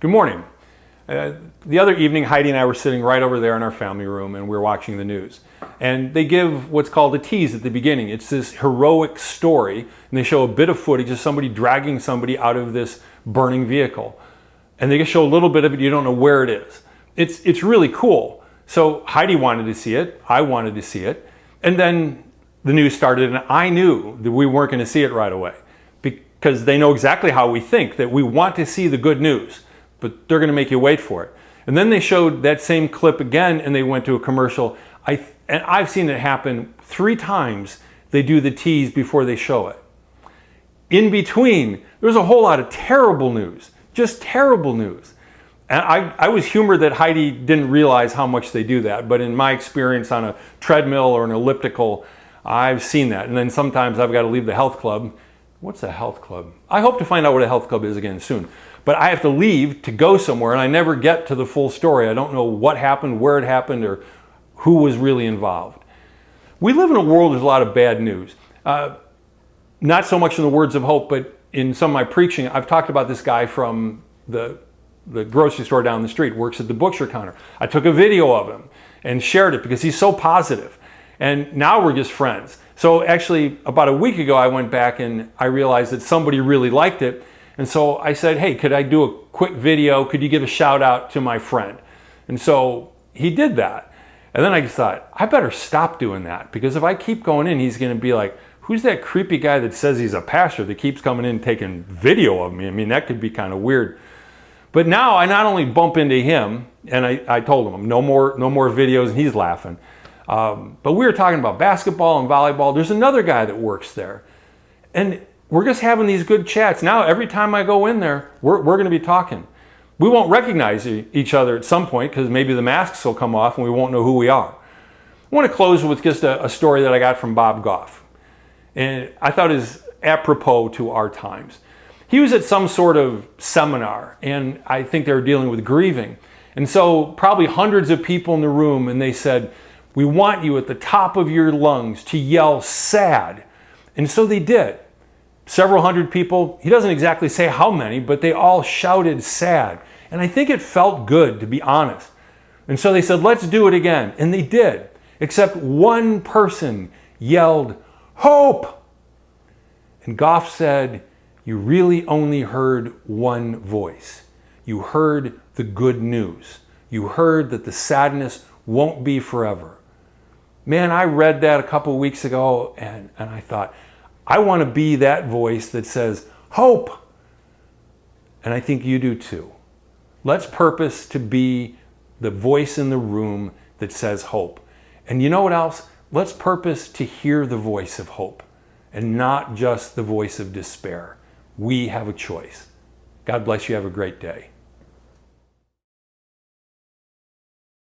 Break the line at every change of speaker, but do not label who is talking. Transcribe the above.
Good morning. The other evening, Heidi and I were sitting right over there in our family room and we were watching the news. And they give what's called a tease at the beginning. It's this heroic story, and they show a bit of footage of somebody dragging somebody out of this burning vehicle. And they just show a little bit of it, you don't know where it is. It's really cool. So Heidi wanted to see it, I wanted to see it, and then the news started and I knew that we weren't going to see it right away because they know exactly how we think, that we want to see the good news, but they're going to make you wait for it. And then they showed that same clip again and they went to a commercial. And I've seen it happen 3 times. They do the tease before they show it. In between, there's a whole lot of terrible news, just terrible news. And I was humored that Heidi didn't realize how much they do that, but in my experience on a treadmill or an elliptical, I've seen that. And then sometimes I've got to leave the health club. What's a health club? I hope to find out what a health club is again soon. But I have to leave to go somewhere and I never get to the full story. I don't know what happened, where it happened, or who was really involved. We live in a world with a lot of bad news. Not so much in the words of hope, but in some of my preaching, I've talked about this guy from the grocery store down the street, works at the butcher counter. I took a video of him and shared it because he's so positive. And now we're just friends. So actually, about a week ago, I went back and I realized that somebody really liked it. And so I said, hey, could I do a quick video? Could you give a shout out to my friend? And so he did that. And then I just thought, I better stop doing that because if I keep going in, he's going to be like, who's that creepy guy that says he's a pastor that keeps coming in taking video of me? I mean, that could be kind of weird. But now I not only bump into him, and I told him, no more videos, and he's laughing. But we were talking about basketball and volleyball. There's another guy that works there. And we're just having these good chats. Now, every time I go in there, we're going to be talking. We won't recognize each other at some point because maybe the masks will come off and we won't know who we are. I want to close with just a story that I got from Bob Goff. And I thought it is apropos to our times. He was at some sort of seminar, and I think they were dealing with grieving. And so probably hundreds of people in the room, and they said, we want you at the top of your lungs to yell sad. And so they did. Several hundred people, he doesn't exactly say how many, but they all shouted sad. And I think it felt good, to be honest. And so they said, let's do it again. And they did, except one person yelled, hope! And Goff said, you really only heard one voice. You heard the good news. You heard that the sadness won't be forever. Man, I read that a couple weeks ago and I thought, I want to be that voice that says, hope. And I think you do too. Let's purpose to be the voice in the room that says hope. And you know what else? Let's purpose to hear the voice of hope and not just the voice of despair. We have a choice. God bless you. Have a great day.